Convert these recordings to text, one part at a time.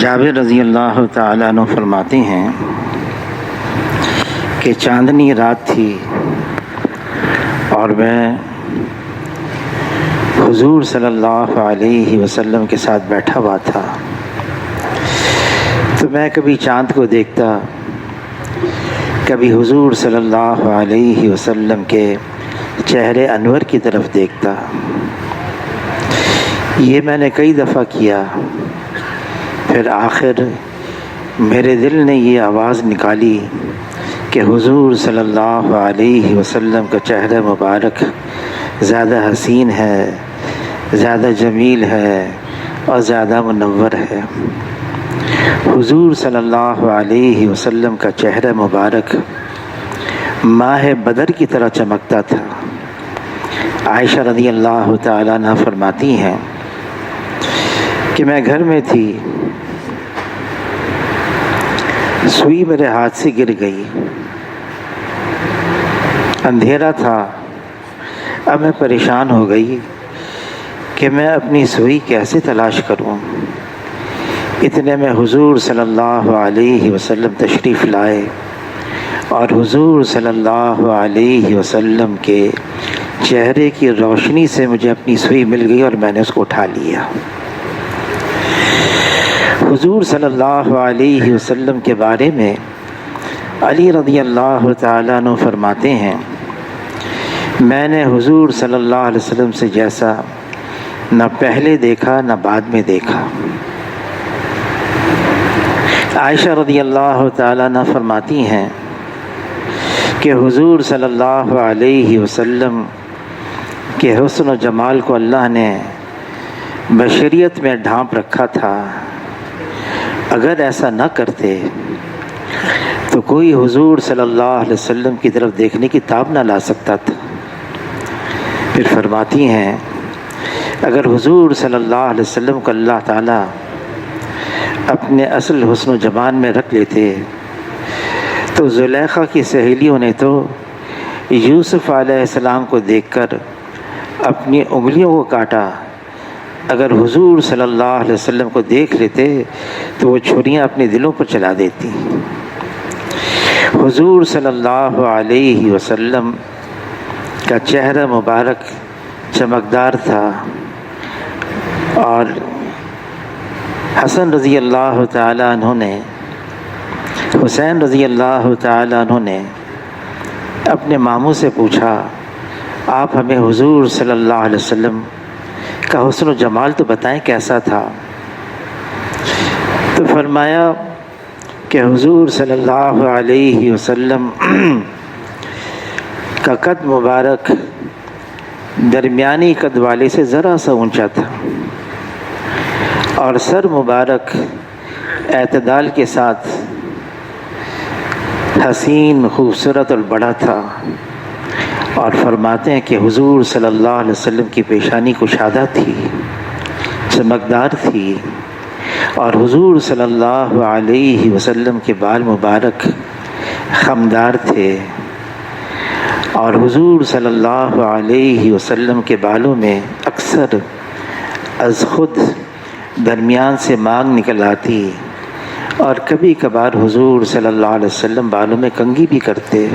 جابر رضی اللہ تعالیٰ عنہ فرماتے ہیں کہ چاندنی رات تھی اور میں حضور صلی اللہ علیہ وسلم کے ساتھ بیٹھا ہوا تھا، تو میں کبھی چاند کو دیکھتا، کبھی حضور صلی اللہ علیہ وسلم کے چہرے انور کی طرف دیکھتا۔ یہ میں نے کئی دفعہ کیا، پھر آخر میرے دل نے یہ آواز نکالی کہ حضور صلی اللہ علیہ وسلم کا چہرہ مبارک زیادہ حسین ہے، زیادہ جمیل ہے اور زیادہ منور ہے۔ حضور صلی اللہ علیہ وسلم کا چہرہ مبارک ماہ بدر کی طرح چمکتا تھا۔ عائشہ رضی اللہ تعالیٰ عنہ فرماتی ہیں کہ میں گھر میں تھی، سوئی میرے ہاتھ سے گر گئی، اندھیرا تھا، اب میں پریشان ہو گئی کہ میں اپنی سوئی کیسے تلاش کروں۔ اتنے میں حضور صلی اللہ علیہ وسلم تشریف لائے اور حضور صلی اللہ علیہ وسلم کے چہرے کی روشنی سے مجھے اپنی سوئی مل گئی اور میں نے اس کو اٹھا لیا۔ حضور صلی اللہ علیہ وسلم کے بارے میں علی رضی اللہ تعالیٰ عنہ فرماتے ہیں، میں نے حضور صلی اللہ علیہ وسلم سے جیسا نہ پہلے دیکھا نہ بعد میں دیکھا۔ عائشہ رضی اللہ تعالیٰ عنہ فرماتی ہیں کہ حضور صلی اللہ علیہ وسلم کے حسن و جمال کو اللہ نے بشریت میں ڈھانپ رکھا تھا، اگر ایسا نہ کرتے تو کوئی حضور صلی اللہ علیہ وسلم کی طرف دیکھنے کی تاب نہ لا سکتا تھا۔ پھر فرماتی ہیں اگر حضور صلی اللہ علیہ وسلم کو اللہ تعالیٰ اپنے اصل حسن و جمال میں رکھ لیتے تو زلیخا کی سہیلیوں نے تو یوسف علیہ السلام کو دیکھ کر اپنی انگلیوں کو کاٹا، اگر حضور صلی اللہ علیہ وسلم کو دیکھ لیتے تو وہ چھریاں اپنے دلوں پر چلا دیتی۔ حضور صلی اللہ علیہ وسلم کا چہرہ مبارک چمکدار تھا اور حسن رضی اللہ تعالیٰ عنہ نے، حسین رضی اللہ تعالیٰ عنہ نے اپنے ماموں سے پوچھا، آپ ہمیں حضور صلی اللہ علیہ وسلم کا حسن و جمال تو بتائیں کیسا تھا؟ تو فرمایا کہ حضور صلی اللہ علیہ وسلم کا قد مبارک درمیانی قد والے سے ذرا سا اونچا تھا اور سر مبارک اعتدال کے ساتھ حسین، خوبصورت اور بڑا تھا، اور فرماتے ہیں کہ حضور صلی اللہ علیہ وسلم کی پیشانی کشادہ تھی، چمکدار تھی، اور حضور صلی اللہ علیہ وسلم کے بال مبارک خمدار تھے، اور حضور صلی اللہ علیہ وسلم کے بالوں میں اکثر از خود درمیان سے مانگ نکل آتی، اور کبھی کبھار حضور صلی اللہ علیہ وسلم بالوں میں کنگھی بھی کرتے۔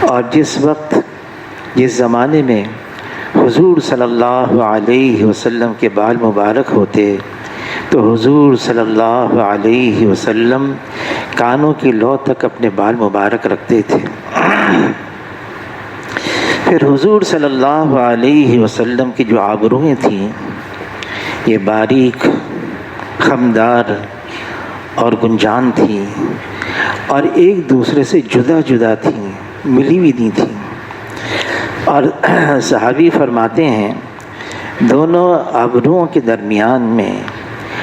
اور جس وقت، جس زمانے میں حضور صلی اللہ علیہ وسلم کے بال مبارک ہوتے تو حضور صلی اللہ علیہ وسلم کانوں کی لو تک اپنے بال مبارک رکھتے تھے۔ پھر حضور صلی اللہ علیہ وسلم کی جو آبروئیں تھیں یہ باریک، خمدار اور گنجان تھیں اور ایک دوسرے سے جدا جدا تھیں، ملی ہوئی نہیں تھیں۔ اور صحابی فرماتے ہیں دونوں ابروؤں کے درمیان میں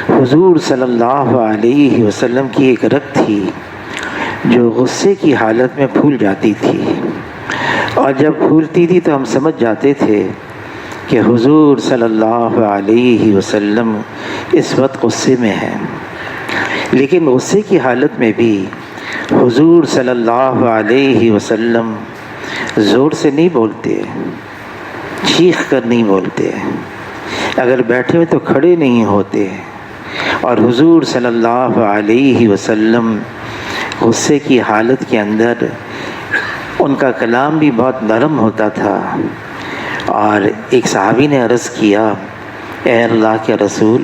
حضور صلی اللہ علیہ وسلم کی ایک رگ تھی جو غصے کی حالت میں پھول جاتی تھی، اور جب پھولتی تھی تو ہم سمجھ جاتے تھے کہ حضور صلی اللہ علیہ وسلم اس وقت غصے میں ہیں، لیکن غصے کی حالت میں بھی حضور صلی اللہ علیہ وسلم زور سے نہیں بولتے، چیخ کر نہیں بولتے، اگر بیٹھے ہوئے تو کھڑے نہیں ہوتے، اور حضور صلی اللہ علیہ وسلم غصے کی حالت کے اندر ان کا کلام بھی بہت نرم ہوتا تھا۔ اور ایک صحابی نے عرض کیا، اے اللہ کے رسول،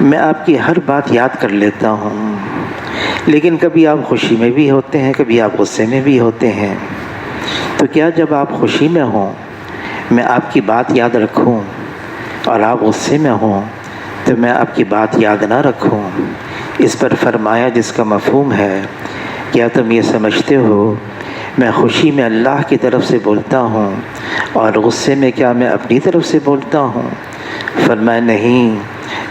میں آپ کی ہر بات یاد کر لیتا ہوں، لیکن کبھی آپ خوشی میں بھی ہوتے ہیں، کبھی آپ غصے میں بھی ہوتے ہیں، تو کیا جب آپ خوشی میں ہوں میں آپ کی بات یاد رکھوں، اور آپ غصے میں ہوں تو میں آپ کی بات یاد نہ رکھوں؟ اس پر فرمایا، جس کا مفہوم ہے، کیا تم یہ سمجھتے ہو میں خوشی میں اللہ کی طرف سے بولتا ہوں اور غصے میں کیا میں اپنی طرف سے بولتا ہوں؟ فرمایا، نہیں،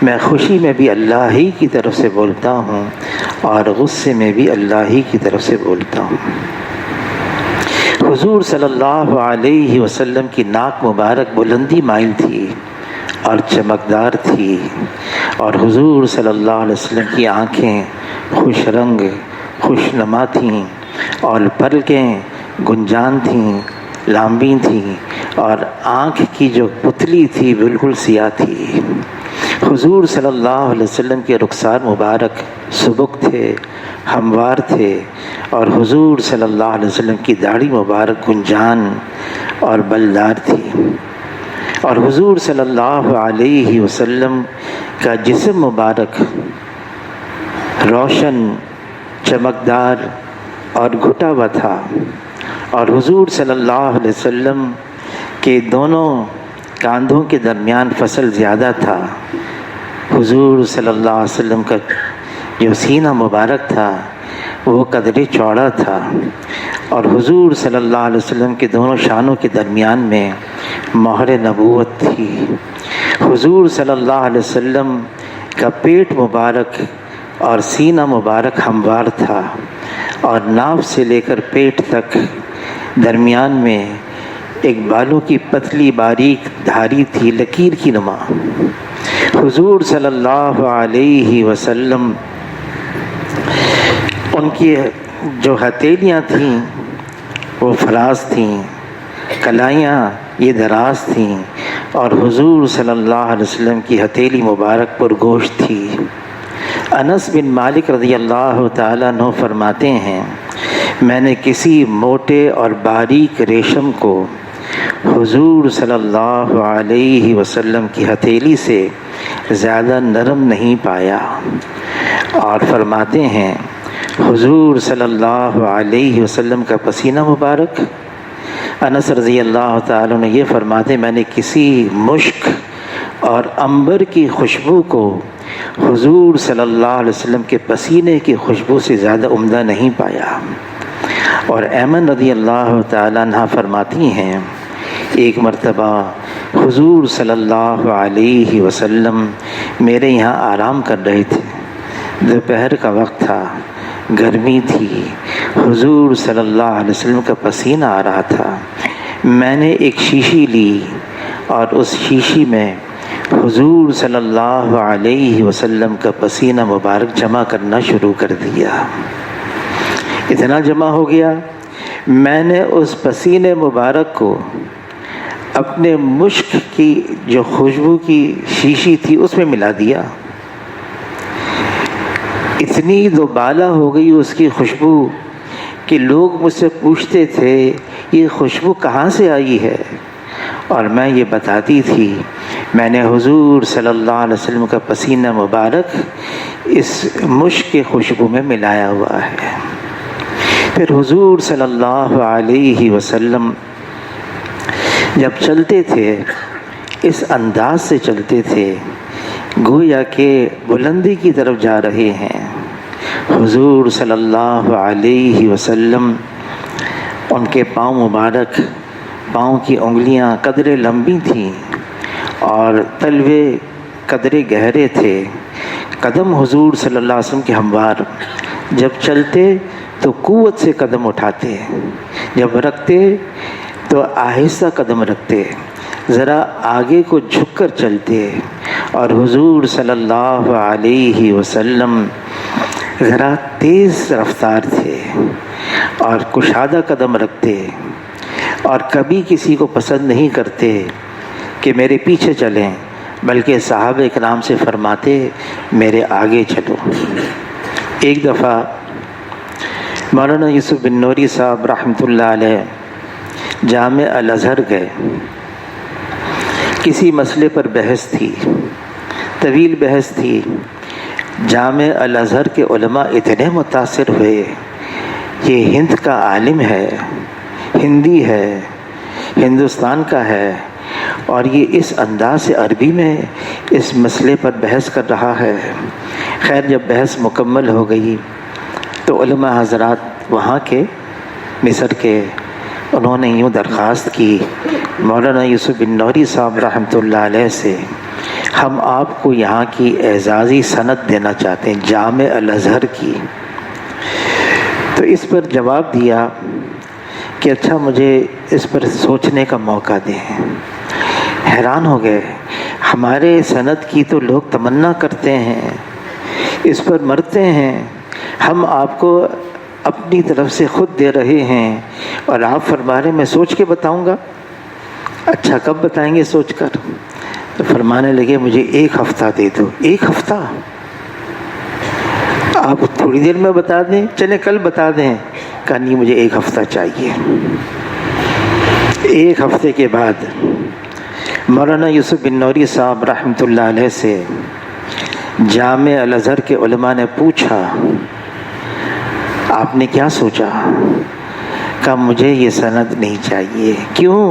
میں خوشی میں بھی اللہ ہی کی طرف سے بولتا ہوں اور غصے میں بھی اللہ ہی کی طرف سے بولتا ہوں۔ حضور صلی اللہ علیہ وسلم کی ناک مبارک بلندی مائل تھی اور چمکدار تھی، اور حضور صلی اللہ علیہ وسلم کی آنکھیں خوش رنگ خوش نما تھیں، اور پلکیں گنجان تھیں، لامبی تھیں، اور آنکھ کی جو پتلی تھی بالکل سیاہ تھی۔ حضور صلی اللہ علیہ وسلم کے رخسار مبارک سبک تھے، ہموار تھے، اور حضور صلی اللہ علیہ وسلم کی داڑھی مبارک گنجان اور بلدار تھی، اور حضور صلی اللہ علیہ وسلم کا جسم مبارک روشن، چمکدار اور گھٹا ہوا تھا، اور حضور صلی اللہ علیہ وسلم کے دونوں کاندھوں کے درمیان فصل زیادہ تھا۔ حضور صلی اللہ علیہ وسلم کا جو سینہ مبارک تھا وہ قدرے چوڑا تھا، اور حضور صلی اللہ علیہ وسلم کے دونوں شانوں کے درمیان میں مہر نبوت تھی۔ حضور صلی اللہ علیہ وسلم کا پیٹ مبارک اور سینہ مبارک ہموار تھا، اور ناف سے لے کر پیٹ تک درمیان میں ایک بالوں کی پتلی باریک دھاری تھی، لکیر کی نما۔ حضور صلی اللہ علیہ وسلم ان کی جو ہتھیلیاں تھیں وہ فراز تھیں، کلائیاں یہ دراز تھیں، اور حضور صلی اللہ علیہ وسلم کی ہتھیلی مبارک پر گوشت تھی۔ انس بن مالک رضی اللہ تعالیٰ عنہ فرماتے ہیں، میں نے کسی موٹے اور باریک ریشم کو حضور صلی اللہ علیہ وسلم کی ہتھیلی سے زیادہ نرم نہیں پایا، اور فرماتے ہیں حضور صلی اللہ علیہ وسلم کا پسینہ مبارک، انس رضی اللہ تعالیٰ نے یہ فرماتے، میں نے کسی مشک اور عنبر کی خوشبو کو حضور صلی اللہ علیہ وسلم کے پسینے کی خوشبو سے زیادہ عمدہ نہیں پایا۔ اور ایمن رضی اللہ تعالیٰ عنہ فرماتی ہیں، ایک مرتبہ حضور صلی اللہ علیہ وسلم میرے یہاں آرام کر رہے تھے، دوپہر کا وقت تھا، گرمی تھی، حضور صلی اللہ علیہ وسلم کا پسینہ آ رہا تھا۔ میں نے ایک شیشی لی اور اس شیشی میں حضور صلی اللہ علیہ وسلم کا پسینہ مبارک جمع کرنا شروع کر دیا۔ اتنا جمع ہو گیا، میں نے اس پسینے مبارک کو اپنے مشک کی جو خوشبو کی شیشی تھی اس میں ملا دیا۔ اتنی دوبالا ہو گئی اس کی خوشبو کہ لوگ مجھ سے پوچھتے تھے یہ خوشبو کہاں سے آئی ہے، اور میں یہ بتاتی تھی میں نے حضور صلی اللہ علیہ وسلم کا پسینہ مبارک اس مشک کی خوشبو میں ملایا ہوا ہے۔ پھر حضور صلی اللہ علیہ وسلم جب چلتے تھے اس انداز سے چلتے تھے گویا کہ بلندی کی طرف جا رہے ہیں۔ حضور صلی اللہ علیہ وسلم ان کے پاؤں مبارک، پاؤں کی انگلیاں قدرے لمبی تھیں اور تلوے قدرے گہرے تھے، قدم حضور صلی اللہ علیہ وسلم کے ہموار، جب چلتے تو قوت سے قدم اٹھاتے، جب رکھتے تو آہستہ قدم رکھتے، ذرا آگے کو جھک کر چلتے، اور حضور صلی اللہ علیہ وسلم ذرا تیز رفتار تھے اور کشادہ قدم رکھتے، اور کبھی کسی کو پسند نہیں کرتے کہ میرے پیچھے چلیں، بلکہ صحابہ اکرام سے فرماتے میرے آگے چلو۔ ایک دفعہ مولانا یوسف بن نوری صاحب رحمۃ اللہ علیہ جامع الازہر گئے، کسی مسئلے پر بحث تھی، طویل بحث تھی۔ جامع الازہر کے علماء اتنے متاثر ہوئے، یہ ہند کا عالم ہے، ہندی ہے، ہندوستان کا ہے، اور یہ اس انداز سے عربی میں اس مسئلے پر بحث کر رہا ہے۔ خیر جب بحث مکمل ہو گئی تو علماء حضرات وہاں کے مصر کے انہوں نے یوں درخواست کی مولانا یوسف بن نوری صاحب رحمۃ اللہ علیہ سے، ہم آپ کو یہاں کی اعزازی سند دینا چاہتے ہیں جامع الازہر کی۔ تو اس پر جواب دیا کہ اچھا مجھے اس پر سوچنے کا موقع دیں۔ حیران ہو گئے، ہمارے سند کی تو لوگ تمنا کرتے ہیں، اس پر مرتے ہیں، ہم آپ کو اپنی طرف سے خود دے رہے ہیں اور آپ فرما رہے میں سوچ کے بتاؤں گا۔ اچھا کب بتائیں گے سوچ کر؟ تو فرمانے لگے مجھے 1 ہفتہ دے دو۔ 1 ہفتہ؟ آپ تھوڑی دیر میں بتا دیں، چلیں کل بتا دیں۔ کہا نہیں مجھے 1 ہفتہ چاہیے۔ 1 ہفتے کے بعد مولانا یوسف بن نوری صاحب رحمۃ اللہ علیہ سے جامع الازہر کے علماء نے پوچھا آپ نے کیا سوچا؟ کہا مجھے یہ سند نہیں چاہیے۔ کیوں؟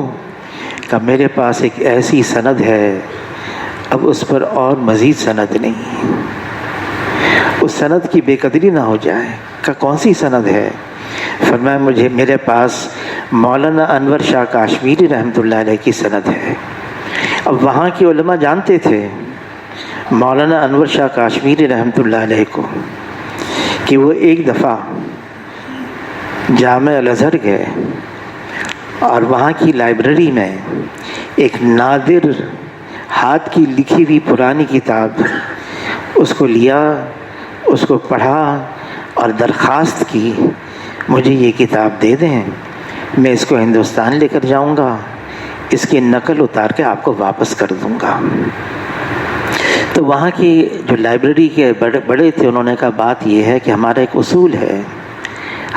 کہ میرے پاس ایک ایسی سند ہے، اب اس پر اور مزید سند نہیں، اس سند کی بے قدری نہ ہو جائے۔ کہ کون سی سند ہے؟ فرمایا مجھے میرے پاس مولانا انور شاہ کاشمیری رحمۃ اللہ علیہ کی سند ہے۔ اب وہاں کے علماء جانتے تھے مولانا انور شاہ کاشمیری رحمۃ اللہ علیہ کو کہ وہ ایک دفعہ جامع الازہر گئے اور وہاں کی لائبریری میں ایک نادر ہاتھ کی لکھی ہوئی پرانی کتاب اس کو لیا، اس کو پڑھا اور درخواست کی مجھے یہ کتاب دے دیں، میں اس کو ہندوستان لے کر جاؤں گا، اس کی نقل اتار کے آپ کو واپس کر دوں گا۔ تو وہاں کی جو لائبریری کے بڑے تھے انہوں نے کہا بات یہ ہے کہ ہمارا ایک اصول ہے،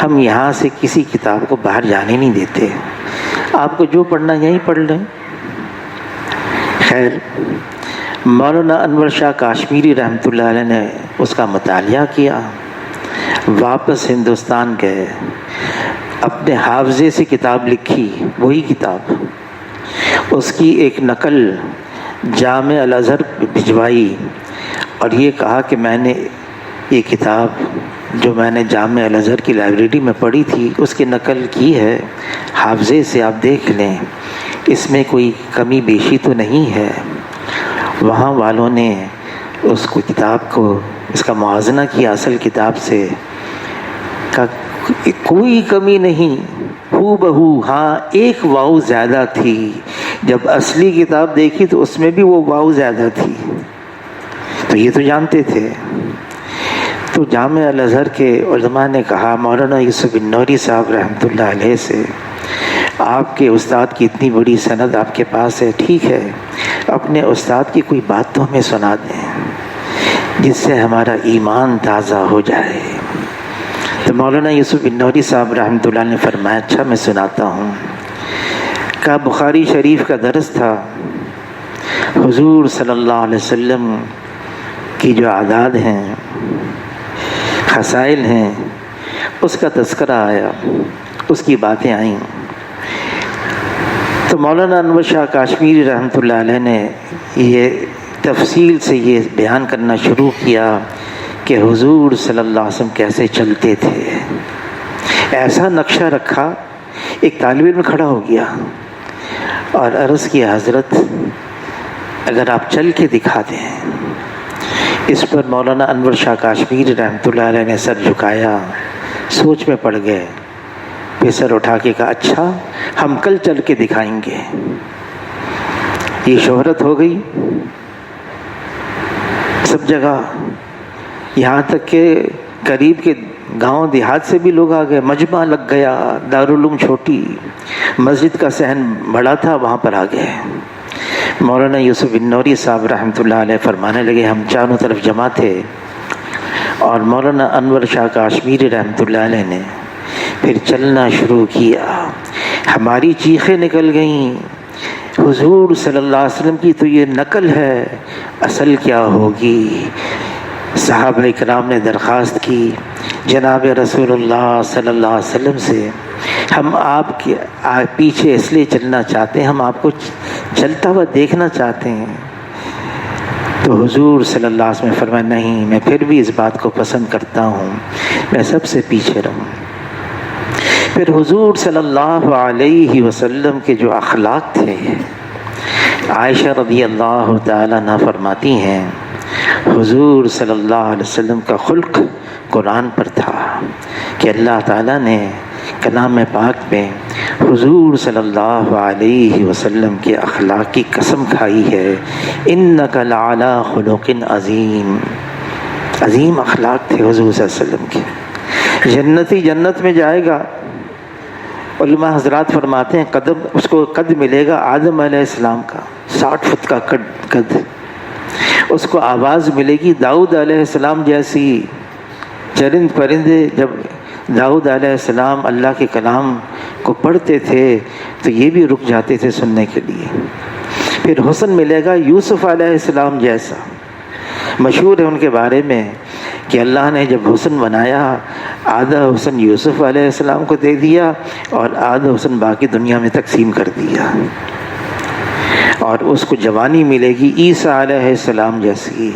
ہم یہاں سے کسی کتاب کو باہر جانے نہیں دیتے، آپ کو جو پڑھنا یہیں پڑھ لیں۔ خیر مولانا انور شاہ کاشمیری رحمۃ اللہ علیہ نے اس کا مطالعہ کیا، واپس ہندوستان گئے، اپنے حافظے سے کتاب لکھی، وہی کتاب، اس کی ایک نقل جامع الازہر بھجوائی اور یہ کہا کہ میں نے یہ کتاب جو میں نے جامع الازہر کی لائبریری میں پڑھی تھی اس کی نقل کی ہے، حافظے سے آپ دیکھ لیں، اس میں کوئی کمی بیشی تو نہیں ہے۔ وہاں والوں نے اس کو کتاب کو اس کا موازنہ کیا اصل کتاب سے، کہا کوئی کمی نہیں، ہو بہو، ہاں ایک واو زیادہ تھی، جب اصلی کتاب دیکھی تو اس میں بھی وہ واو زیادہ تھی۔ تو یہ تو جانتے تھے۔ تو جامع الازہر کے علماء نے کہا مولانا یوسف بن نوری صاحب رحمۃ اللہ علیہ سے آپ کے استاد کی اتنی بڑی سند آپ کے پاس ہے، ٹھیک ہے اپنے استاد کی کوئی بات تو ہمیں سنا دیں جس سے ہمارا ایمان تازہ ہو جائے۔ تو مولانا یوسف بن نوری صاحب رحمۃ اللہ نے فرمایا اچھا میں سناتا ہوں۔ کہا بخاری شریف کا درس تھا، حضور صلی اللہ علیہ وسلم کی جو اعداد ہیں، خصائل ہیں، اس کا تذکرہ آیا، اس کی باتیں آئیں۔ تو مولانا انور شاہ کاشمیری رحمۃ اللہ علیہ نے یہ تفصیل سے یہ بیان کرنا شروع کیا کہ حضور صلی اللہ علیہ وسلم کیسے چلتے تھے۔ ایسا نقشہ رکھا، ایک طالب علم کھڑا ہو گیا اور عرض کیا حضرت اگر آپ چل کے دکھا دیں۔ اس پر مولانا انور شاہ کاشمیری رحمۃ اللہ علیہ نے سر جھکایا، سوچ میں پڑ گئے، پھر سر اٹھا کے کہا اچھا ہم کل چل کے دکھائیں گے۔ یہ شہرت ہو گئی سب جگہ، یہاں تک کہ قریب کے گاؤں دیہات سے بھی لوگ آ گئے، مجمع لگ گیا، دارالعلوم چھوٹی، مسجد کا صحن بڑا تھا، وہاں پر آ گئے۔ مولانا یوسف بن نوری صاحب رحمۃ اللہ علیہ فرمانے لگے ہم چاروں طرف جمع تھے اور مولانا انور شاہ کاشمیری رحمۃ اللہ علیہ نے پھر چلنا شروع کیا، ہماری چیخیں نکل گئیں، حضور صلی اللہ علیہ وسلم کی تو یہ نقل ہے، اصل کیا ہوگی؟ صحابہ اکرام نے درخواست کی جناب رسول اللہ صلی اللہ علیہ وسلم سے، ہم آپ کے پیچھے اس لیے چلنا چاہتے ہیں، ہم آپ کو چلتا ہوا دیکھنا چاہتے ہیں۔ تو حضور صلی اللہ علیہ وسلم نے فرمایا نہیں، میں پھر بھی اس بات کو پسند کرتا ہوں، میں سب سے پیچھے رہوں۔ پھر حضور صلی اللہ علیہ وسلم کے جو اخلاق تھے، عائشہ رضی اللہ تعالیٰ عنہا فرماتی ہیں حضور صلی اللہ علیہ وسلم کا خلق قرآن پر تھا کہ اللہ تعالیٰ نے کلام پاک میں حضور صلی اللہ علیہ وسلم کے اخلاق کی قسم کھائی ہے، انک لعلی خلق عظیم۔ عظیم اخلاق تھے حضور صلی اللہ علیہ وسلم کے۔ جنتی جنت میں جائے گا، علماء حضرات فرماتے ہیں قدم اس کو قد ملے گا آدم علیہ السلام کا 60 فٹ کا قد، اس کو آواز ملے گی داؤد علیہ السلام جیسی۔ چرند پرندے جب داؤد علیہ السلام اللہ کے کلام کو پڑھتے تھے تو یہ بھی رک جاتے تھے سننے کے لیے۔ پھر حسن ملے گا یوسف علیہ السلام جیسا۔ مشہور ہے ان کے بارے میں کہ اللہ نے جب حسن بنایا، آدھا حسن یوسف علیہ السلام کو دے دیا اور آدھا حسن باقی دنیا میں تقسیم کر دیا، اور اس کو جوانی ملے گی عیسیٰ علیہ السلام جیسی،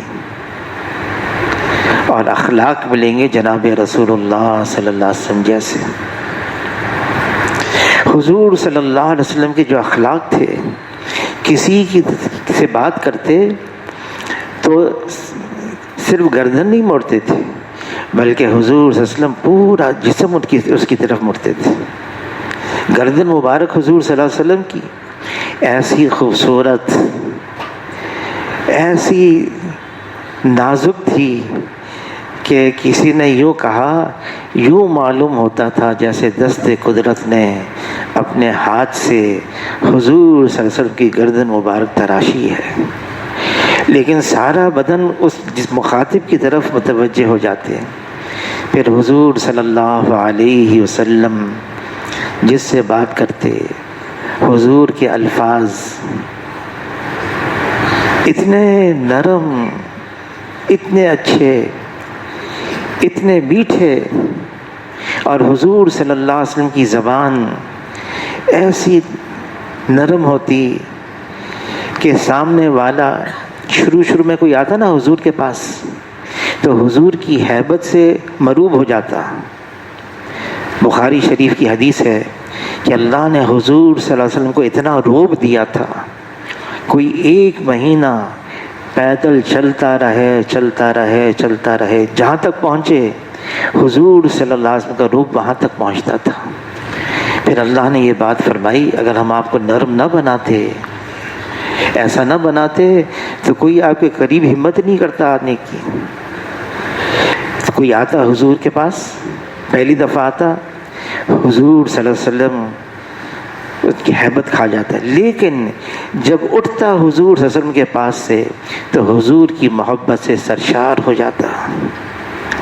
اور اخلاق ملیں گے جناب رسول اللہ صلی اللہ علیہ وسلم جیسے۔ حضور صلی اللہ علیہ وسلم کے جو اخلاق تھے، کسی کی سے بات کرتے تو صرف گردن نہیں موڑتے تھے، بلکہ حضور صلی اللہ علیہ وسلم پورا جسم اس کی طرف مڑتے تھے۔ گردن مبارک حضور صلی اللہ علیہ وسلم کی ایسی خوبصورت، ایسی نازک تھی کہ کسی نے یوں کہا، یوں معلوم ہوتا تھا جیسے دست قدرت نے اپنے ہاتھ سے حضور صلی اللہ علیہ وسلم کی گردن مبارک تراشی ہے، لیکن سارا بدن اس جس مخاطب کی طرف متوجہ ہو جاتے ہیں۔ پھر حضور صلی اللہ علیہ وسلم جس سے بات کرتے، حضور کے الفاظ اتنے نرم، اتنے اچھے، اتنے میٹھے، اور حضور صلی اللہ علیہ وسلم کی زبان ایسی نرم ہوتی کہ سامنے والا شروع میں کوئی آتا نا حضور کے پاس تو حضور کی ہیبت سے مروب ہو جاتا۔ بخاری شریف کی حدیث ہے کہ اللہ نے حضور صلی اللہ علیہ وسلم کو اتنا روب دیا تھا، کوئی 1 مہینہ پیدل چلتا رہے جہاں تک پہنچے حضور صلی اللہ علیہ وسلم کا روب وہاں تک پہنچتا تھا۔ پھر اللہ نے یہ بات فرمائی، اگر ہم آپ کو نرم نہ بناتے، ایسا نہ بناتے تو کوئی آپ کے قریب ہمت نہیں کرتا آنے کی۔ تو کوئی آتا حضور کے پاس، پہلی دفعہ آتا، حضور صلی اللہ علیہ وسلم اس کی ہیبت کھا جاتا ہے، لیکن جب اٹھتا حضور صلی اللہ علیہ وسلم کے پاس سے تو حضور کی محبت سے سرشار ہو جاتا،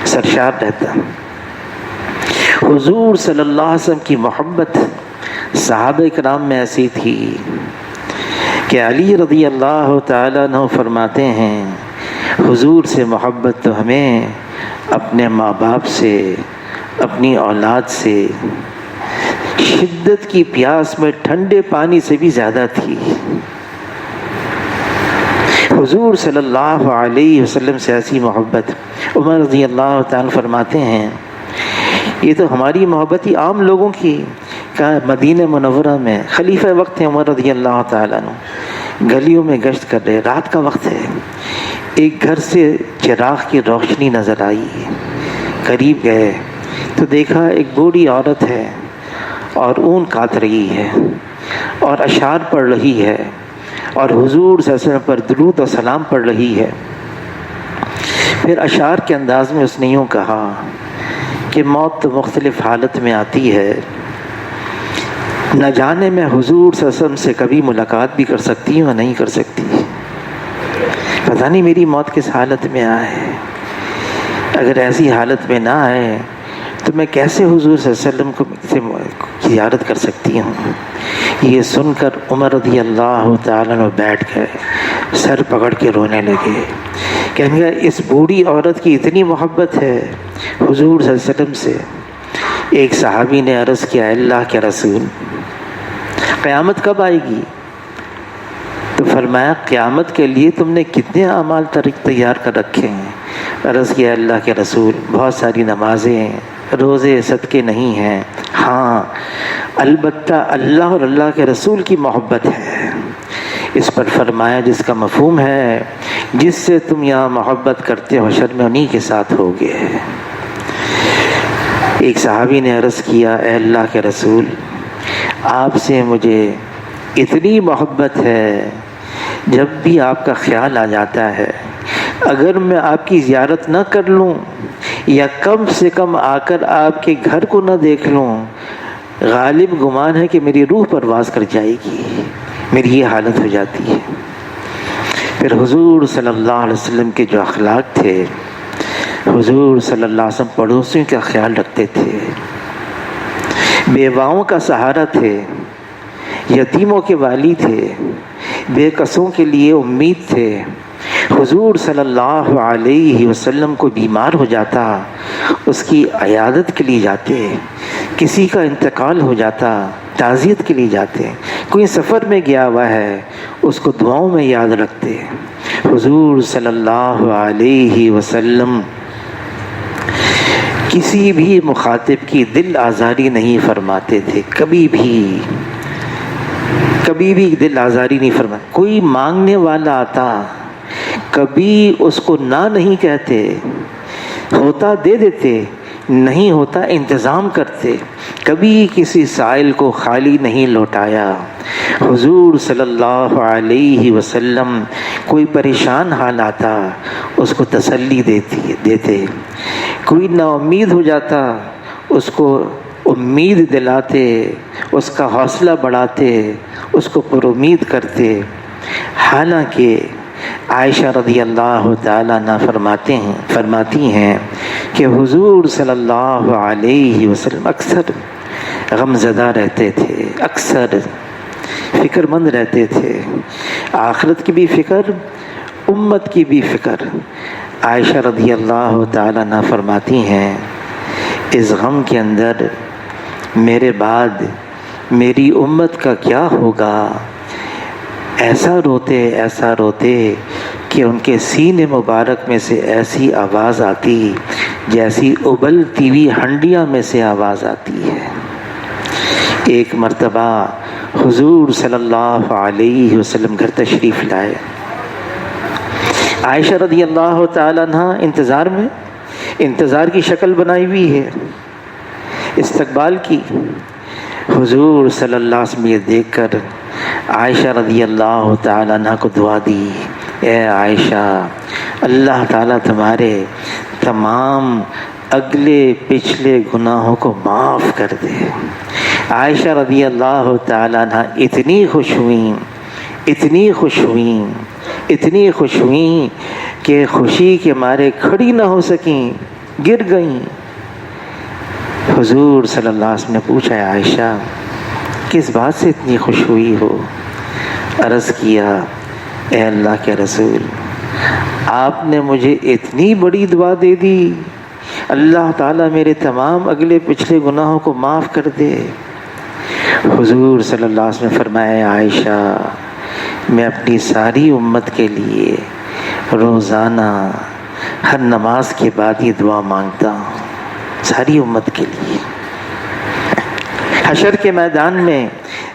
سرشار رہتا۔ حضور صلی اللہ علیہ وسلم کی محبت صحابہ کرام میں ایسی تھی کہ علی رضی اللہ تعالیٰ عنہ فرماتے ہیں حضور سے محبت تو ہمیں اپنے ماں باپ سے، اپنی اولاد سے، شدت کی پیاس میں ٹھنڈے پانی سے بھی زیادہ تھی۔ حضور صلی اللہ علیہ وسلم سے ایسی محبت۔ عمر رضی اللہ تعالیٰ فرماتے ہیں یہ تو ہماری محبت ہی عام لوگوں کی، کہا مدینہ منورہ میں خلیفہ وقت ہیں عمر رضی اللہ تعالیٰ عنہ، گلیوں میں گشت کر رہے، رات کا وقت ہے، ایک گھر سے چراغ کی روشنی نظر آئی، قریب گئے تو دیکھا ایک بوڑھی عورت ہے اور اون کاٹ رہی ہے اور اشعار پڑھ رہی ہے اور حضور صلی اللہ علیہ وسلم پر درود و سلام پڑھ رہی ہے۔ پھر اشعار کے انداز میں اس نے یوں کہا کہ موت تو مختلف حالت میں آتی ہے، نہ جانے میں حضور صلی اللہ علیہ وسلم سے کبھی ملاقات بھی کر سکتی ہوں یا نہیں کر سکتی، پتہ نہیں میری موت کس حالت میں آئے۔ اگر ایسی حالت میں نہ آئے تو میں کیسے حضور صلی اللہ علیہ وسلم کو زیارت کر سکتی ہوں؟ یہ سن کر عمر رضی اللہ تعالیٰ عنہ بیٹھ گئے، سر پکڑ کے رونے لگے، کہنے لگے اس بوڑھی عورت کی اتنی محبت ہے حضور صلی اللہ علیہ وسلم سے۔ ایک صحابی نے عرض کیا، اللہ کے رسول قیامت کب آئے گی؟ تو فرمایا قیامت کے لیے تم نے کتنے اعمال تیار کر رکھے ہیں؟ عرض کیا اللہ کے رسول بہت ساری نمازیں، روزے، صدقے نہیں ہیں، ہاں البتہ اللہ اور اللہ کے رسول کی محبت ہے۔ اس پر فرمایا جس کا مفہوم ہے جس سے تم یہاں محبت کرتے ہو حشر میں انہی کے ساتھ ہوگے۔ ایک صحابی نے عرض کیا، اے اللہ کے رسول آپ سے مجھے اتنی محبت ہے، جب بھی آپ کا خیال آ جاتا ہے اگر میں آپ کی زیارت نہ کر لوں یا کم سے کم آ کر آپ کے گھر کو نہ دیکھ لوں، غالب گمان ہے کہ میری روح پرواز کر جائے گی، میری یہ حالت ہو جاتی ہے۔ پھر حضور صلی اللہ علیہ وسلم کے جو اخلاق تھے، حضور صلی اللہ علیہ وسلم پڑوسیوں کا خیال رکھتے تھے، بیواؤں کا سہارا تھے، یتیموں کے والی تھے، بے کسوں کے لیے امید تھے۔ حضور صلی اللہ علیہ وسلم کو بیمار ہو جاتا اس کی عیادت کے لیے جاتے، کسی کا انتقال ہو جاتا تعزیت کے لیے جاتے، کوئی سفر میں گیا ہوا ہے اس کو دعاؤں میں یاد رکھتے۔ حضور صلی اللہ علیہ وسلم کسی بھی مخاطب کی دل آزاری نہیں فرماتے تھے، کبھی بھی دل آزاری نہیں فرماتے۔ کوئی مانگنے والا آتا کبھی اس کو نہ نہیں کہتے، ہوتا دے دیتے، نہیں ہوتا انتظام کرتے، کبھی کسی سائل کو خالی نہیں لوٹایا۔ حضور صلی اللہ علیہ وسلم کوئی پریشان حال آتا اس کو تسلی دیتے، کوئی نا امید ہو جاتا اس کو امید دلاتے، اس کا حوصلہ بڑھاتے، اس کو پر امید کرتے۔ حالانکہ عائشہ رضی اللہ تعالیٰ عنہ فرماتی ہیں کہ حضور صلی اللہ علیہ وسلم اکثر غم زدہ رہتے تھے، اکثر فکر مند رہتے تھے، آخرت کی بھی فکر، امت کی بھی فکر۔ عائشہ رضی اللہ تعالیٰ عنہ فرماتی ہیں اس غم کے اندر میرے بعد میری امت کا کیا ہوگا؟ ایسا روتے کہ ان کے سینے مبارک میں سے ایسی آواز آتی جیسی ابلتی ہوئی ہنڈیاں میں سے آواز آتی ہے۔ ایک مرتبہ حضور صلی اللہ علیہ وسلم گھر تشریف لائے، عائشہ رضی اللہ تعالیٰ عنہ انتظار کی شکل بنائی ہوئی ہے، استقبال کی۔ حضور صلی اللہ علیہ وسلم یہ دیکھ کر عائشہ رضی اللہ تعالیٰ عنہ کو دعا دی، اے عائشہ اللہ تعالیٰ تمہارے تمام اگلے پچھلے گناہوں کو معاف کر دے۔ عائشہ رضی اللہ تعالیٰ عنہ اتنی خوش ہوئیں کہ خوشی کے مارے کھڑی نہ ہو سکیں، گر گئیں۔ حضور صلی اللہ علیہ وسلم نے پوچھا، عائشہ کس بات سے اتنی خوش ہوئی ہو؟ عرض کیا، اے اللہ کے رسول آپ نے مجھے اتنی بڑی دعا دے دی، اللہ تعالیٰ میرے تمام اگلے پچھلے گناہوں کو معاف کر دے۔ حضور صلی اللہ علیہ وسلم نے فرمایا، عائشہ میں اپنی ساری امت کے لیے روزانہ ہر نماز کے بعد یہ دعا مانگتا ہوں، ساری امت کے لیے۔ حشر کے میدان میں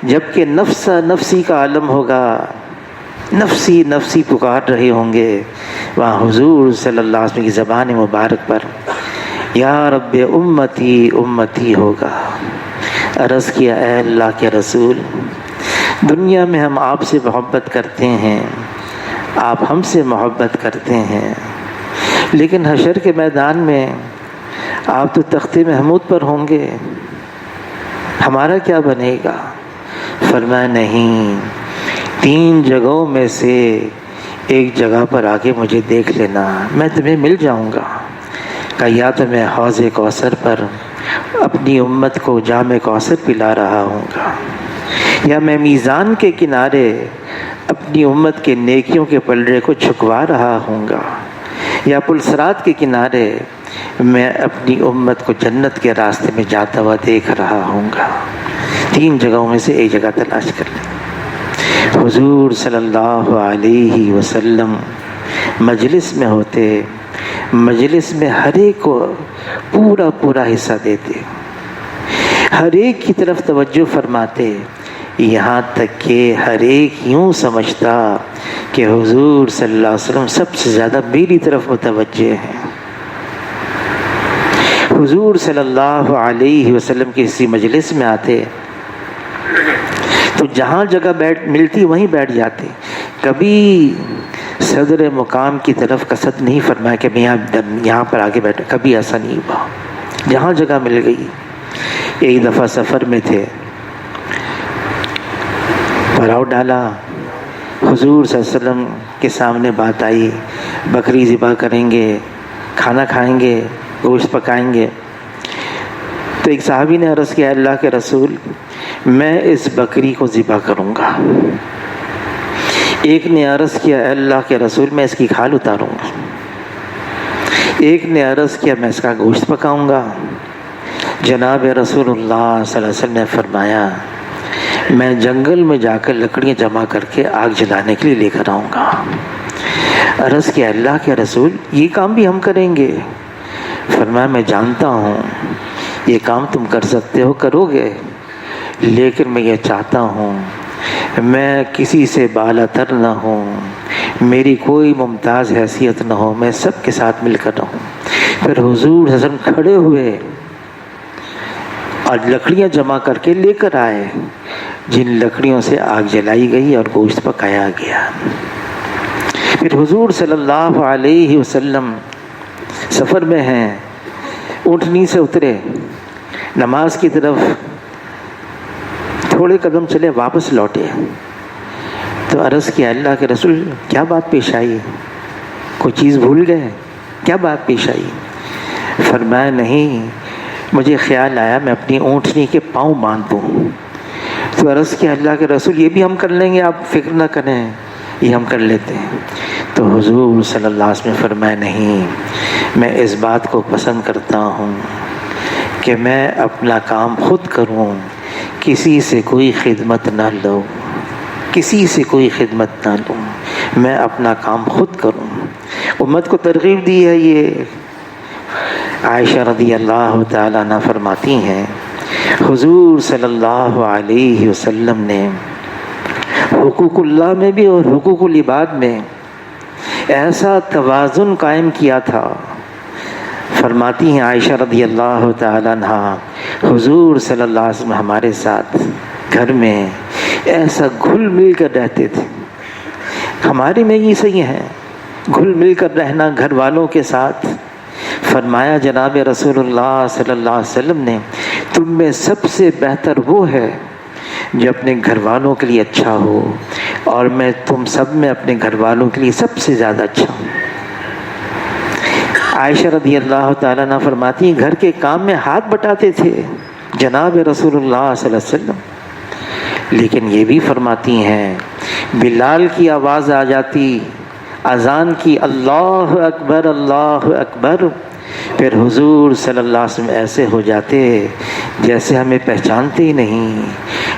جب کہ نفسی کا عالم ہوگا، نفسی پکار رہے ہوں گے، وہاں حضور صلی اللہ علیہ وسلم کی زبان مبارک پر یا رب امتی امتی ہوگا۔ عرض کیا، اے اللہ کے رسول دنیا میں ہم آپ سے محبت کرتے ہیں، آپ ہم سے محبت کرتے ہیں، لیکن حشر کے میدان میں آپ تو تخت محمود پر ہوں گے، ہمارا کیا بنے گا؟ فرمایا نہیں، 3 جگہوں میں سے ایک جگہ پر آ کے مجھے دیکھ لینا، میں تمہیں مل جاؤں گا۔ کہ یا تو میں حوض کوثر پر اپنی امت کو جام کوثر پلا رہا ہوں گا، یا میں میزان کے کنارے اپنی امت کے نیکیوں کے پلڑے کو چھکوا رہا ہوں گا، یا پل صراط کے کنارے میں اپنی امت کو جنت کے راستے میں جاتا ہوا دیکھ رہا ہوں گا۔ 3 جگہوں میں سے ایک جگہ تلاش کر لیں۔ حضور صلی اللہ علیہ وسلم مجلس میں ہوتے، مجلس میں ہر ایک کو پورا حصہ دیتے، ہر ایک کی طرف توجہ فرماتے، یہاں تک کہ ہر ایک یوں سمجھتا کہ حضور صلی اللہ علیہ وسلم سب سے زیادہ میری طرف متوجہ ہیں۔ حضور صلی اللہ علیہ وسلم کے اسی مجلس میں آتے تو جہاں جگہ ملتی وہیں بیٹھ جاتے، کبھی صدر مقام کی طرف قصد نہیں فرمایا کہ میں یہاں پر آگے بیٹھا، کبھی ایسا نہیں ہوا، جہاں جگہ مل گئی۔ ایک دفعہ سفر میں تھے، پڑاؤ ڈالا، حضور صلی اللہ علیہ وسلم کے سامنے بات آئی، بکری ذبح کریں گے، کھانا کھائیں گے، گوشت پکائیں گے۔ تو ایک صحابی نے عرض کیا، اللہ کے رسول میں اس بکری کو ذبح کروں گا۔ ایک نے عرض کیا، اللہ کے رسول میں اس کی کھال اتاروں گا۔ ایک نے عرض کیا، میں اس کا گوشت پکاؤں گا۔ جناب رسول اللہ صلی اللہ علیہ وسلم نے فرمایا، میں جنگل میں جا کر لکڑیاں جمع کر کے آگ جلانے کے لیے لے کر آؤں گا۔ عرض کیا، اللہ کے رسول یہ کام بھی ہم کریں گے؟ فرمایا، میں جانتا ہوں یہ کام تم کر سکتے ہو، کرو گے، لیکن میں یہ چاہتا ہوں میں کسی سے بالا تر نہ ہوں، میری کوئی ممتاز حیثیت نہ ہو، میں سب کے ساتھ مل کر رہوں۔ پھر حضور صلی اللہ علیہ وسلم کھڑے ہوئے اور لکڑیاں جمع کر کے لے کر آئے، جن لکڑیوں سے آگ جلائی گئی اور گوشت پکایا گیا۔ پھر حضور صلی اللہ علیہ وسلم سفر میں ہیں، اونٹنی سے اترے، نماز کی طرف تھوڑے قدم چلے، واپس لوٹے تو عرض کیا، اللہ کے رسول کیا بات پیش آئی؟ کوئی چیز بھول گئے؟ کیا بات پیش آئی؟ فرمایا، نہیں، مجھے خیال آیا میں اپنی اونٹنی کے پاؤں باندھ دوں۔ تو عرض کیا، اللہ کے رسول یہ بھی ہم کر لیں گے، آپ فکر نہ کریں، یہ ہم کر لیتے ہیں۔ تو حضور صلی اللہ علیہ وسلم نے فرمایا، نہیں، میں اس بات کو پسند کرتا ہوں کہ میں اپنا کام خود کروں، کسی سے کوئی خدمت نہ لوں، کسی سے کوئی خدمت نہ لوں، میں اپنا کام خود کروں۔ امت کو ترغیب دی ہے یہ۔ عائشہ رضی اللہ تعالیٰ عنہ فرماتی ہیں، حضور صلی اللہ علیہ وسلم نے حقوق اللہ میں بھی اور حقوق العباد میں ایسا توازن قائم کیا تھا۔ فرماتی ہیں عائشہ رضی اللہ تعالیٰ عنہ، حضور صلی اللہ علیہ وسلم ہمارے ساتھ گھر میں ایسا گھل مل کر رہتے تھے۔ ہمارے میں یہ صحیح ہے، گھل مل کر رہنا گھر والوں کے ساتھ۔ فرمایا جناب رسول اللہ صلی اللہ علیہ وسلم نے، تم میں سب سے بہتر وہ ہے جو اپنے گھر والوں کے لیے اچھا ہو، اور میں تم سب میں اپنے گھر والوں کے لیے سب سے زیادہ اچھا ہوں۔ عائشہ رضی اللہ تعالیٰ عنہ فرماتی ہیں، گھر کے کام میں ہاتھ بٹاتے تھے جناب رسول اللہ صلی اللہ علیہ وسلم، لیکن یہ بھی فرماتی ہیں بلال کی آواز آ جاتی اذان کی، اللہ اکبر اللہ اکبر، پھر حضور صلی اللہ علیہ وسلم ایسے ہو جاتے جیسے ہمیں پہچانتے ہی نہیں،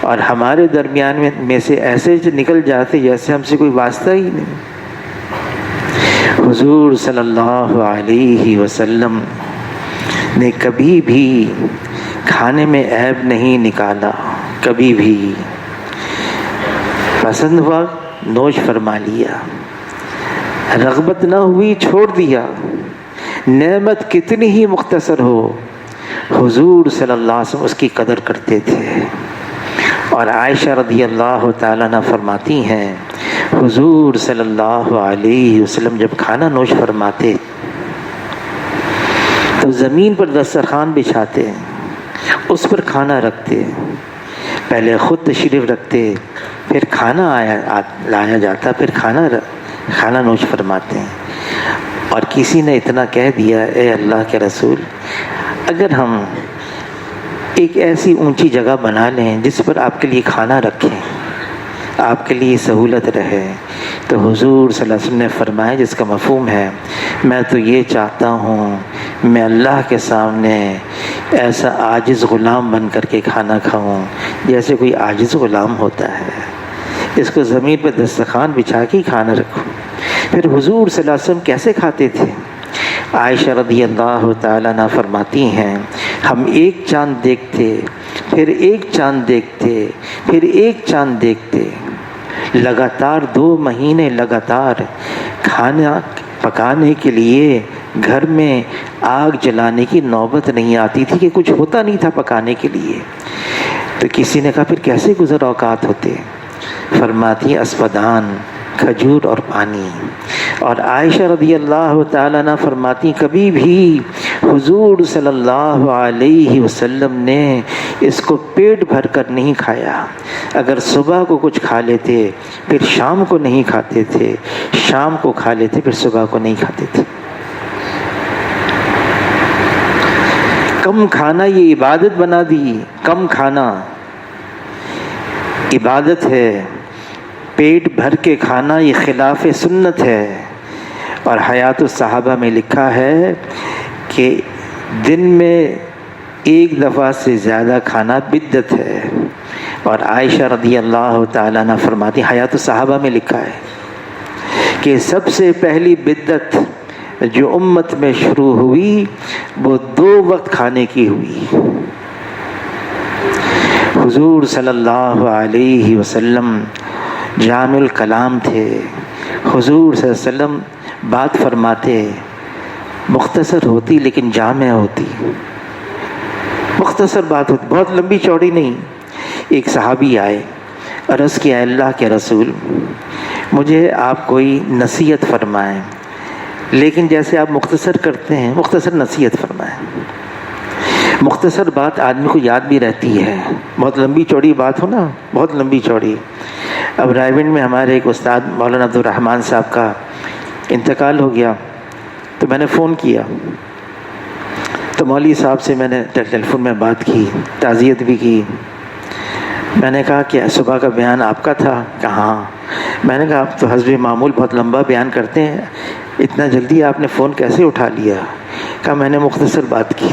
اور ہمارے درمیان میں سے ایسے نکل جاتے جیسے ہم سے کوئی واسطہ ہی نہیں۔ حضور صلی اللہ علیہ وسلم نے کبھی بھی کھانے میں عیب نہیں نکالا، کبھی بھی پسند ہوا نوش فرما لیا، رغبت نہ ہوئی چھوڑ دیا، نعمت کتنی ہی مختصر ہو حضور صلی اللہ علیہ وسلم اس کی قدر کرتے تھے۔ اور عائشہ رضی اللہ تعالیٰ عنہ فرماتی ہیں، حضور صلی اللہ علیہ وسلم جب کھانا نوش فرماتے تو زمین پر دسترخوان بچھاتے، اس پر کھانا رکھتے، پہلے خود تشریف رکھتے، پھر کھانا لایا جاتا، پھر کھانا نوش فرماتے ہیں۔ اور کسی نے اتنا کہہ دیا، اے اللہ کے رسول، اگر ہم ایک ایسی اونچی جگہ بنا لیں جس پر آپ کے لیے کھانا رکھیں، آپ کے لیے سہولت رہے، تو حضور صلی اللہ علیہ وسلم نے فرمایا جس کا مفہوم ہے، میں تو یہ چاہتا ہوں میں اللہ کے سامنے ایسا عاجز غلام بن کر کے کھانا کھاؤں جیسے کوئی عاجز غلام ہوتا ہے، اس کو زمین پہ دسترخوان بچھا کے کھانا رکھوں۔ پھر حضور صلی اللہ علیہ وسلم کیسے کھاتے تھے؟ عائشہ رضی اللہ تعالیٰ عنہا فرماتی ہیں، ہم ایک چاند دیکھتے، پھر ایک چاند دیکھتے، پھر ایک چاند دیکھتے، لگاتار 2 مہینے لگاتار کھانا پکانے کے لیے گھر میں آگ جلانے کی نوبت نہیں آتی تھی کہ کچھ ہوتا نہیں تھا پکانے کے لیے۔ تو کسی نے کہا پھر کیسے گزر اوقات ہوتے؟ فرماتی اسودان، کھجور اور پانی۔ اور عائشہ رضی اللہ تعالیٰ عنہ فرماتی کبھی بھی حضور صلی اللہ علیہ وسلم نے اس کو پیٹ بھر کر نہیں کھایا، اگر صبح کو کچھ کھا لیتے پھر شام کو نہیں کھاتے تھے، شام کو کھا لیتے پھر صبح کو نہیں کھاتے تھے۔ کم کھانا یہ عبادت بنا دی، کم کھانا عبادت ہے، پیٹ بھر کے کھانا یہ خلاف سنت ہے۔ اور حیات الصحابہ میں لکھا ہے کہ دن میں 1 دفعہ سے زیادہ کھانا بدعت ہے۔ اور عائشہ رضی اللہ تعالیٰ عنہ فرماتی، حیات الصحابہ میں لکھا ہے کہ سب سے پہلی بدعت جو امت میں شروع ہوئی وہ 2 وقت کھانے کی ہوئی۔ حضور صلی اللہ علیہ وسلم جامع الکلام تھے، حضور صلی اللہ علیہ وسلم بات فرماتے، مختصر ہوتی لیکن جامع ہوتی، مختصر بات ہوتی، بہت لمبی چوڑی نہیں۔ ایک صحابی آئے، عرض کیا اللہ کے رسول مجھے آپ کوئی نصیحت فرمائیں، لیکن جیسے آپ مختصر کرتے ہیں مختصر نصیحت فرمائیں۔ مختصر بات آدمی کو یاد بھی رہتی ہے، بہت لمبی چوڑی بات ہو نا، بہت لمبی چوڑی۔ اب رائے میں ہمارے ایک استاد مولانا عبد الرحمن صاحب کا انتقال ہو گیا، تو میں نے فون کیا، تو مولوی صاحب سے میں نے ٹیلی فون میں بات کی، تعزیت بھی کی۔ میں نے کہا کہ صبح کا بیان آپ کا تھا؟ کہاں؟ میں نے کہا آپ تو حسب معمول بہت لمبا بیان کرتے ہیں، اتنا جلدی آپ نے فون کیسے اٹھا لیا؟ کہا میں نے مختصر بات کی۔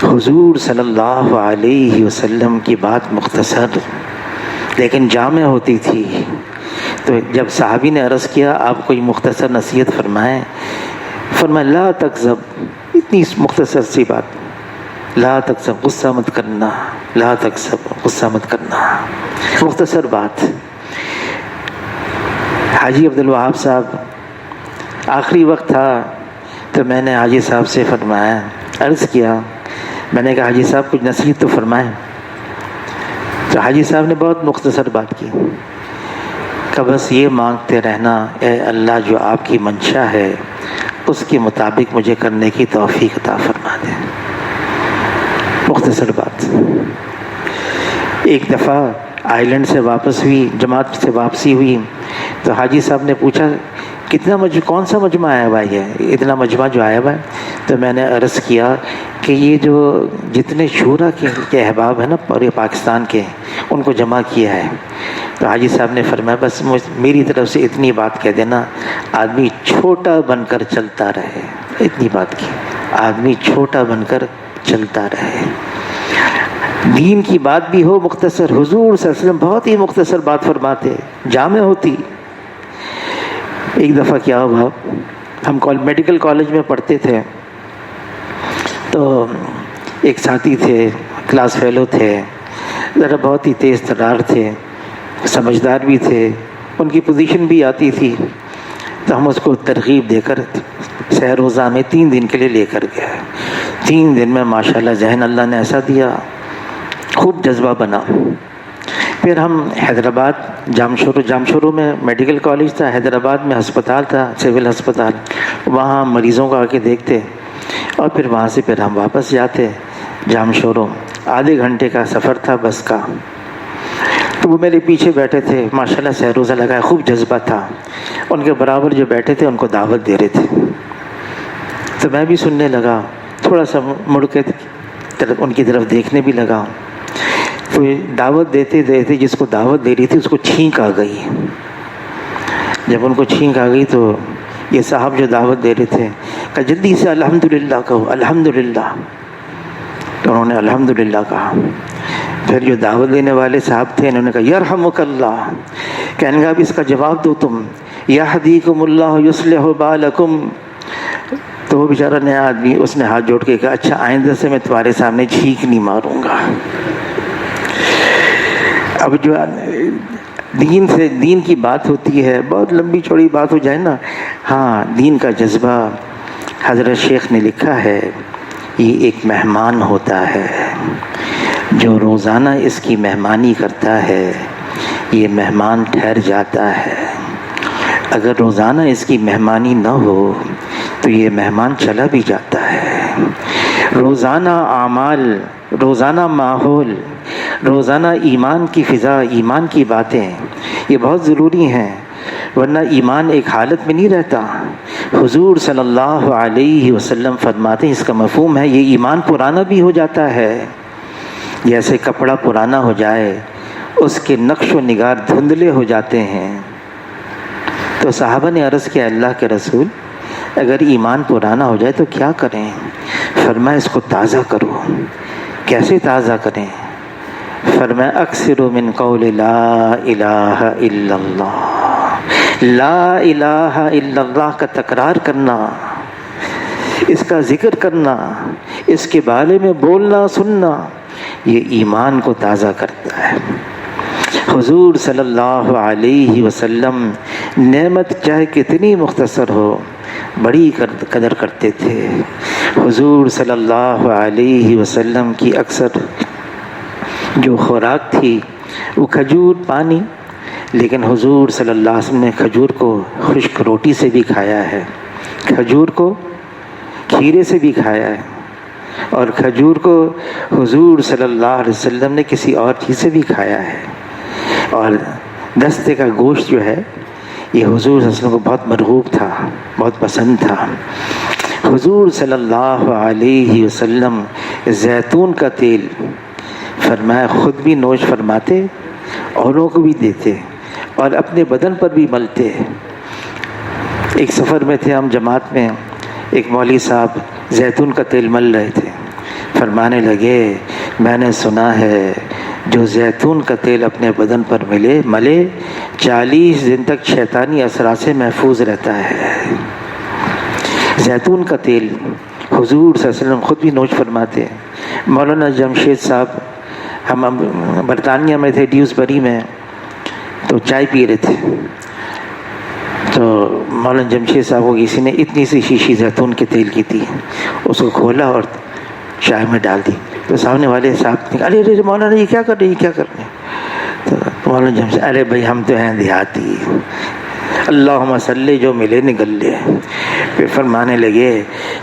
حضور صلی اللہ علیہ وسلم کی بات مختصر لیکن جامع ہوتی تھی۔ تو جب صحابی نے عرض کیا آپ کوئی مختصر نصیحت فرمائیں، فرمایا لا تکذب، اتنی مختصر سی بات، لا تکذب، غصہ مت کرنا، لا تکذب، غصہ مت کرنا، مختصر بات۔ حاجی عبد الوہاب صاحب آخری وقت تھا، تو میں نے حاجی صاحب سے فرمایا، عرض کیا، میں نے کہا حاجی صاحب کچھ نصیحت تو فرمائیں۔ تو حاجی صاحب نے بہت مختصر بات کی کہ بس یہ مانگتے رہنا، اے اللہ جو آپ کی منشا ہے اس کے مطابق مجھے کرنے کی توفیق عطا فرما دے۔ مختصر بات۔ ایک دفعہ آئرلینڈ سے واپس ہوئی، جماعت سے واپسی ہوئی، تو حاجی صاحب نے پوچھا کتنا کون سا مجمع آیا ہوا ہے، اتنا مجمع جو آیا ہوا ہے؟ تو میں نے عرض کیا کہ یہ جو جتنے شورا کے احباب ہیں نا پورے پاکستان کے، ان کو جمع کیا ہے۔ تو حاجی صاحب نے فرمایا بس میری طرف سے اتنی بات کہہ دینا، آدمی چھوٹا بن کر چلتا رہے، اتنی بات کی، آدمی چھوٹا بن کر چلتا رہے۔ دین کی بات بھی ہو مختصر، حضور صلی اللہ علیہ وسلم بہت ہی مختصر بات فرماتے، جامع ہوتی۔ ایک دفعہ کیا ہوا، ہم میڈیکل کالج میں پڑھتے تھے، تو ایک ساتھی تھے، کلاس فیلو تھے، ذرا بہت ہی تیز ترار تھے، سمجھدار بھی تھے، ان کی پوزیشن بھی آتی تھی، تو ہم اس کو ترغیب دے کر سحر روزہ میں 3 دن کے لیے لے کر گئے۔ 3 دن میں ماشاءاللہ ذہن اللہ نے ایسا دیا، خوب جذبہ بنا۔ پھر ہم حیدرآباد جامشورو میں میڈیکل کالج تھا، حیدرآباد میں ہسپتال تھا، سول ہسپتال، وہاں مریضوں کو آ کے دیکھتے، اور پھر وہاں سے پھر ہم واپس جاتے جامشورو۔ آدھے گھنٹے کا سفر تھا بس کا. تو وہ میرے پیچھے بیٹھے تھے، ماشاءاللہ سے روزہ لگایا، خوب جذبہ تھا. ان کے برابر جو بیٹھے تھے ان کو دعوت دے رہے تھے، تو میں بھی سننے لگا، تھوڑا سا مڑ کے ان کی طرف دیکھنے بھی لگا. تو دعوت دیتے دیتے جس کو دعوت دے رہی تھی اس کو چھینک آ گئی. جب ان کو چھینک آ گئی تو یہ صاحب جو دعوت دے رہے تھے کہ جلدی سے الحمدللہ کہو، الحمدللہ. تو انہوں نے الحمدللہ کہا. پھر جو دعوت دینے والے صاحب تھے انہوں نے کہا یرحمک اللہ. کہنے کا اب اس کا جواب دو تم، یہدیکم اللہ یصلح بالکم. تو وہ بیچارہ نیا آدمی اس نے ہاتھ جوڑ کے کہا اچھا آئندہ سے میں تمہارے سامنے چھینک نہیں ماروں گا. اب جو دین کی بات ہوتی ہے، بہت لمبی چوڑی بات ہو جائے نا، ہاں دین کا جذبہ حضرت شیخ نے لکھا ہے یہ ایک مہمان ہوتا ہے، جو روزانہ اس کی مہمانی کرتا ہے یہ مہمان ٹھہر جاتا ہے. اگر روزانہ اس کی مہمانی نہ ہو تو یہ مہمان چلا بھی جاتا ہے. روزانہ اعمال، روزانہ ماحول، روزانہ ایمان کی فضا، ایمان کی باتیں یہ بہت ضروری ہیں، ورنہ ایمان ایک حالت میں نہیں رہتا. حضور صلی اللہ علیہ وسلم فرماتے ہیں اس کا مفہوم ہے یہ ایمان پرانا بھی ہو جاتا ہے. جیسے کپڑا پرانا ہو جائے اس کے نقش و نگار دھندلے ہو جاتے ہیں. تو صحابہ نے عرض کیا اللہ کے رسول اگر ایمان پرانا ہو جائے تو کیا کریں؟ فرمایا اس کو تازہ کرو. کیسے تازہ کریں؟ فرمایا اکثر من قول لا الہ الا اللہ. لا الہ الا اللہ کا تکرار کرنا، اس کا ذکر کرنا، اس کے بارے میں بولنا سننا، یہ ایمان کو تازہ کرتا ہے. حضور صلی اللہ علیہ وسلم نعمت چاہے کتنی مختصر ہو بڑی قدر کرتے تھے. حضور صلی اللہ علیہ وسلم کی اکثر جو خوراک تھی وہ کھجور پانی، لیکن حضور صلی اللہ علیہ وسلم نے کھجور کو خشک روٹی سے بھی کھایا ہے، کھجور کو کھیرے سے بھی کھایا ہے، اور کھجور کو حضور صلی اللہ علیہ وسلم نے کسی اور چیز سے بھی کھایا ہے. اور دستے کا گوشت جو ہے یہ حضور صلی اللہ علیہ وسلم کو بہت مرغوب تھا، بہت پسند تھا. حضور صلی اللہ علیہ وسلم زیتون کا تیل فرمایا خود بھی نوش فرماتے، اوروں کو بھی دیتے اور اپنے بدن پر بھی ملتے. ایک سفر میں تھے ہم جماعت میں، ایک مولوی صاحب زیتون کا تیل مل رہے تھے. فرمانے لگے میں نے سنا ہے جو زیتون کا تیل اپنے بدن پر ملے 40 دن تک شیطانی اثرات سے محفوظ رہتا ہے. زیتون کا تیل حضور صلی اللہ علیہ وسلم خود بھی نوش فرماتے. مولانا جمشید صاحب، ہم برطانیہ میں تھے ڈیوزبری میں، تو چائے پی رہے تھے، تو مولانا جمشید صاحب کو کسی نے اتنی سی شیشی زیتون کے تیل کی تھی، اس کو کھولا اور چائے میں ڈال دی. تو سامنے والے صاحب نے ارے ارے مولانا یہ کیا کر رہے ہیں، کیا کر رہے ہیں؟ تو مولانا جمشید ارے بھائی ہم تو ہیں دیہاتی، اللہم صلی جو ملے نگل لے. پھر فرمانے لگے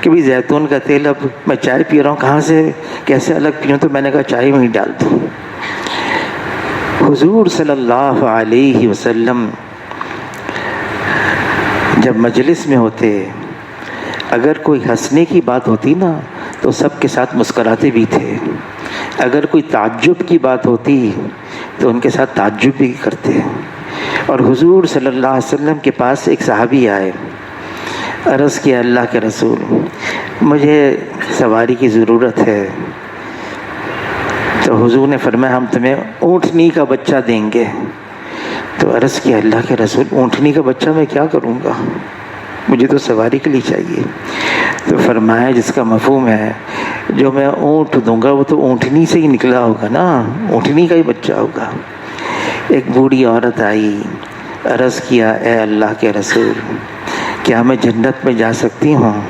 کہ بھی زیتون کا تیل اب میں چائے پی رہا ہوں کہاں سے کیسے الگ پیوں، تو میں نے کہا چائے میں ہی ڈال دوں. حضور صلی اللہ علیہ وسلم جب مجلس میں ہوتے اگر کوئی ہنسنے کی بات ہوتی نا تو سب کے ساتھ مسکراتے بھی تھے. اگر کوئی تعجب کی بات ہوتی تو ان کے ساتھ تعجب بھی کرتے. اور حضور صلی اللہ علیہ وسلم کے پاس ایک صحابی آئے، عرض کیا اللہ کے رسول مجھے سواری کی ضرورت ہے. تو حضور نے فرمایا ہم تمہیں اونٹنی کا بچہ دیں گے. تو عرض کیا اللہ کے رسول اونٹنی کا بچہ میں کیا کروں گا، مجھے تو سواری کے لیے چاہیے. تو فرمایا جس کا مفہوم ہے جو میں اونٹ دوں گا وہ تو اونٹنی سے ہی نکلا ہوگا نا، اونٹنی کا ہی بچہ ہوگا. ایک بوڑھی عورت آئی، عرض کیا اے اللہ کے رسول کیا میں جنت میں جا سکتی ہوں؟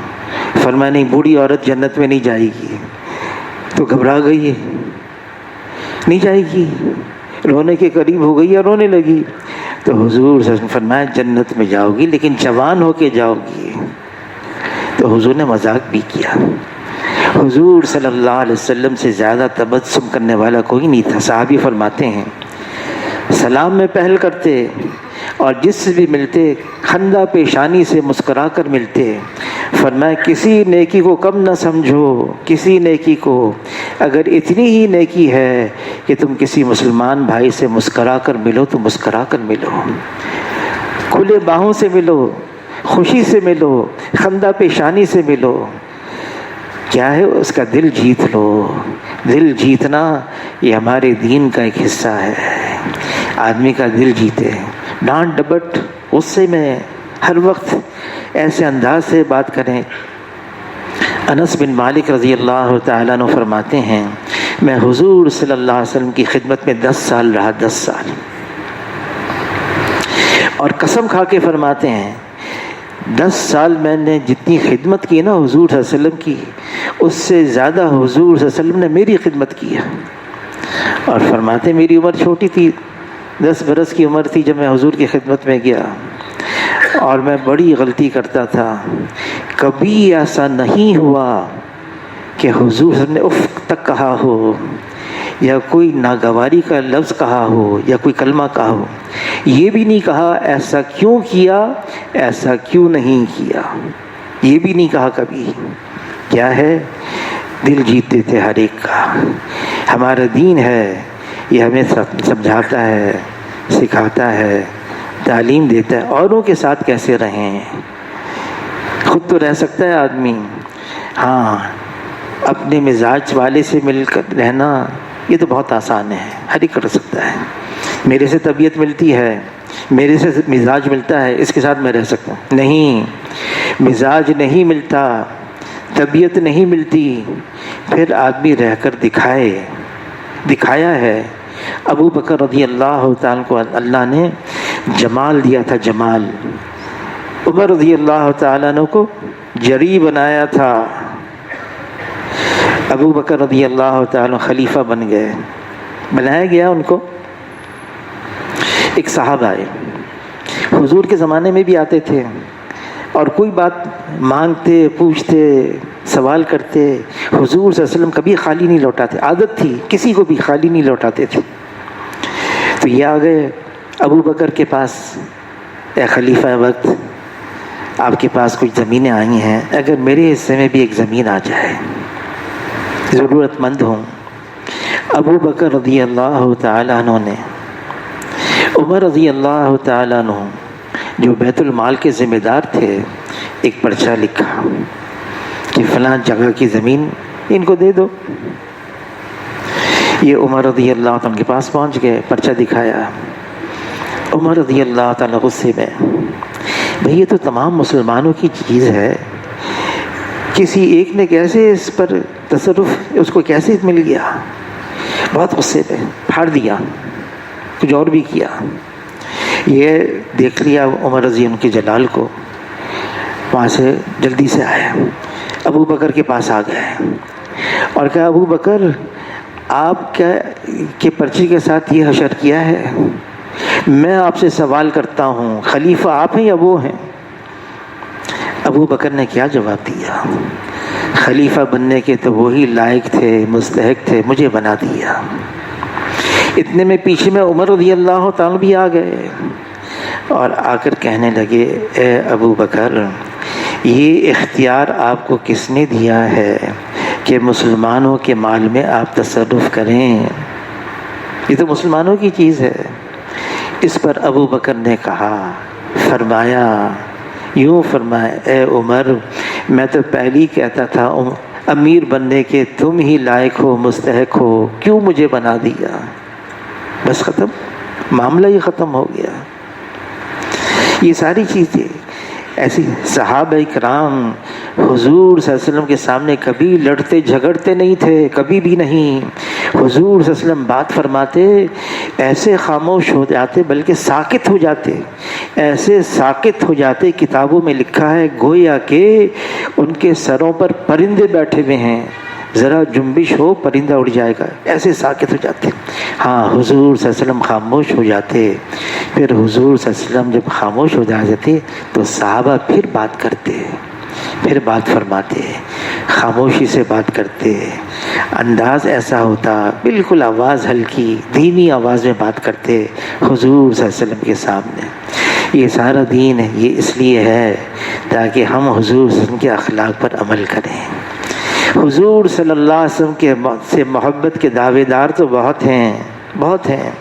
فرمایا نہیں بوڑھی عورت جنت میں نہیں جائے گی. تو گھبرا گئی ہے، نہیں جائے گی، رونے کے قریب ہو گئی یا رونے لگی. تو حضور صلی اللہ علیہ وسلم فرمایا جنت میں جاؤ گی لیکن جوان ہو کے جاؤ گی. تو حضور نے مذاق بھی کیا. حضور صلی اللہ علیہ وسلم سے زیادہ تبسم کرنے والا کوئی نہیں تھا۔ صحابی فرماتے ہیں سلام میں پہل کرتے اور جس سے بھی ملتے خندہ پیشانی سے مسکرا کر ملتے۔ فرمایا کسی نیکی کو کم نہ سمجھو، کسی نیکی کو اگر اتنی ہی نیکی ہے کہ تم کسی مسلمان بھائی سے مسکرا کر ملو تو مسکرا کر ملو، کھلے باہوں سے ملو، خوشی سے ملو، خندہ پیشانی سے ملو۔ کیا ہے اس کا دل جیت لو۔ دل جیتنا یہ ہمارے دین کا ایک حصہ ہے۔ آدمی کا دل جیتے، ڈانٹ ڈپٹ غصے میں ہر وقت ایسے انداز سے بات کریں۔ انس بن مالک رضی اللہ تعالیٰ عنہ فرماتے ہیں میں حضور صلی اللہ علیہ وسلم کی خدمت میں 10 سال رہا، 10 سال، اور قسم کھا کے فرماتے ہیں 10 سال میں نے جتنی خدمت کی نا حضور صلی اللہ علیہ وسلم کی، اس سے زیادہ حضور صلی اللہ علیہ وسلم نے میری خدمت کی ہے۔ اور فرماتے میری عمر چھوٹی تھی، 10 برس کی عمر تھی جب میں حضور کی خدمت میں گیا، اور میں بڑی غلطی کرتا تھا۔ کبھی ایسا نہیں ہوا کہ حضور صلی اللہ علیہ وسلم نے اف تک کہا ہو، یا کوئی ناگواری کا لفظ کہا ہو، یا کوئی کلمہ کہا ہو۔ یہ بھی نہیں کہا ایسا کیوں کیا، ایسا کیوں نہیں کیا، یہ بھی نہیں کہا کبھی۔ کیا ہے؟ دل جیتے تھے ہر ایک کا۔ ہمارا دین ہے یہ ہمیں سمجھاتا ہے، سکھاتا ہے، تعلیم دیتا ہے اوروں کے ساتھ کیسے رہیں۔ خود تو رہ سکتا ہے آدمی، ہاں اپنے مزاج والے سے مل کر رہنا یہ تو بہت آسان ہے، ہر ایک کر سکتا ہے۔ میرے سے طبیعت ملتی ہے، میرے سے مزاج ملتا ہے، اس کے ساتھ میں رہ سکتا ہوں۔ نہیں، مزاج نہیں ملتا، طبیعت نہیں ملتی، پھر آدمی رہ کر دکھایا ہے۔ ابو بکر رضی اللہ تعالیٰ کو اللہ نے جمال دیا تھا، جمال۔ عمر رضی اللہ تعالیٰ عنہ کو جری بنایا تھا۔ ابو بکر رضی اللہ تعالیٰ خلیفہ بن گئے، بنایا گیا ان کو۔ ایک صاحب آئے، حضور کے زمانے میں بھی آتے تھے، اور کوئی بات مانگتے، پوچھتے، سوال کرتے، حضور صلی اللہ علیہ وسلم کبھی خالی نہیں لوٹاتے، عادت تھی کسی کو بھی خالی نہیں لوٹاتے تھے۔ تو یہ آ گئے ابو بکر کے پاس، اے خلیفہ وقت آپ کے پاس کچھ زمینیں آئی ہیں، اگر میرے حصے میں بھی ایک زمین آ جائے، ضرورت مند ہوں۔ ابو بکر رضی اللہ تعالیٰ عنہ نے عمر رضی اللہ تعالیٰ عنہ جو بیت المال کے ذمہ دار تھے، ایک پرچہ لکھا کہ فلاں جگہ کی زمین ان کو دے دو۔ یہ عمر رضی اللہ تعالیٰ کے پاس پہنچ گئے، پرچہ دکھایا۔ عمر رضی اللہ تعالیٰ غصے میں، بھئی یہ تو تمام مسلمانوں کی چیز ہے، کسی ایک نے کیسے اس پر تصرف، اس کو کیسے مل گیا؟ بہت غصے میں پھاڑ دیا، کچھ اور بھی کیا۔ یہ دیکھ لیا عمر رضی ان کے جلال کو، وہاں سے جلدی سے آئے، ابو بکر کے پاس آ گئے اور کہا ابو بکر آپ کیا کے پرچے کے ساتھ یہ حشر کیا ہے؟ میں آپ سے سوال کرتا ہوں، خلیفہ آپ ہیں یا وہ ہیں؟ ابو بکر نے کیا جواب دیا؟ خلیفہ بننے کے تو وہی لائق تھے، مستحق تھے، مجھے بنا دیا۔ اتنے میں پیچھے میں عمر رضی اللہ تعالیٰ بھی آ گئے اور آ کر کہنے لگے اے ابو بکر، یہ اختیار آپ کو کس نے دیا ہے کہ مسلمانوں کے مال میں آپ تصرف کریں؟ یہ تو مسلمانوں کی چیز ہے۔ اس پر ابو بکر نے کہا، فرمایا، یوں فرمایا، اے عمر میں تو پہلی کہتا تھا امیر بننے کے تم ہی لائق ہو، مستحق ہو، کیوں مجھے بنا دیا؟ بس ختم، معاملہ ہی ختم ہو گیا۔ یہ ساری چیزیں ایسی، صحابہ کرام حضور صلی اللہ علیہ وسلم کے سامنے کبھی لڑتے جھگڑتے نہیں تھے، کبھی بھی نہیں۔ حضور صلی اللہ علیہ وسلم بات فرماتے ایسے خاموش ہو جاتے، بلکہ ساکت ہو جاتے، ایسے ساکت ہو جاتے، کتابوں میں لکھا ہے گویا کہ ان کے سروں پر پرندے بیٹھے ہوئے ہیں، ذرا جنبش ہو پرندہ اڑ جائے گا، ایسے ساکت ہو جاتے۔ ہاں حضور صلی اللہ علیہ وسلم خاموش ہو جاتے، پھر حضور صلی اللہ علیہ وسلم جب خاموش ہو جاتے تو صحابہ پھر بات کرتے، پھر بات فرماتے، خاموشی سے بات کرتے، انداز ایسا ہوتا، بالکل آواز ہلکی دھیمی آواز میں بات کرتے حضور صلی اللہ علیہ وسلم کے سامنے۔ یہ سارا دین یہ اس لیے ہے تاکہ ہم حضور صلی اللہ علیہ وسلم کے اخلاق پر عمل کریں۔ حضور صلی اللہ علیہ وسلم کے سے محبت کے دعوے دار تو بہت ہیں،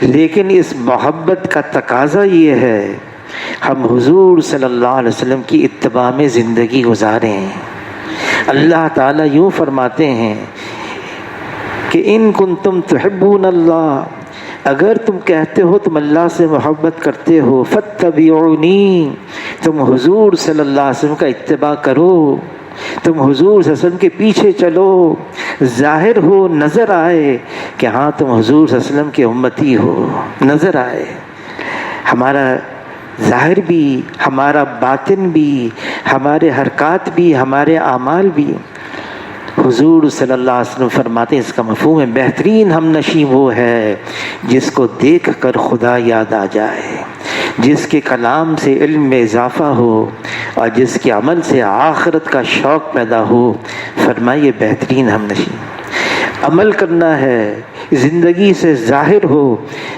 لیکن اس محبت کا تقاضا یہ ہے ہم حضور صلی اللہ علیہ وسلم کی اتباع میں زندگی گزاریں۔ اللہ تعالیٰ یوں فرماتے ہیں کہ ان کنتم تحبون اللہ، اگر تم کہتے ہو تم اللہ سے محبت کرتے ہو، فاتبعونی، تم حضور صلی اللہ علیہ وسلم کا اتباع کرو، تم حضور صلی اللہ علیہ وسلم کے پیچھے چلو، ظاہر ہو، نظر آئے کہ ہاں تم حضور صلی اللہ علیہ وسلم کے امتی ہو، نظر آئے ہمارا ظاہر بھی، ہمارا باطن بھی، ہمارے حرکات بھی، ہمارے اعمال بھی۔ حضور صلی اللہ علیہ وسلم فرماتے ہیں اس کا مفہوم ہے بہترین ہم نشیں وہ ہے جس کو دیکھ کر خدا یاد آ جائے، جس کے کلام سے علم میں اضافہ ہو اور جس کے عمل سے آخرت کا شوق پیدا ہو۔ فرمائیے بہترین ہم نشیں عمل کرنا ہے، زندگی سے ظاہر ہو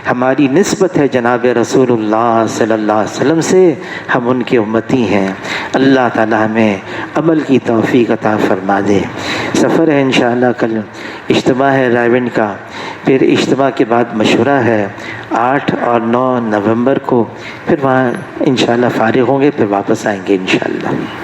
ہماری نسبت ہے جناب رسول اللہ صلی اللہ علیہ وسلم سے، ہم ان کے امتی ہیں۔ اللہ تعالی ہمیں عمل کی توفیق عطا فرما دے۔ سفر ہے انشاءاللہ، کل اجتماع ہے رائے کا، پھر اجتماع کے بعد مشورہ ہے 8 اور 9 نومبر کو، پھر وہاں انشاءاللہ فارغ ہوں گے، پھر واپس آئیں گے انشاءاللہ۔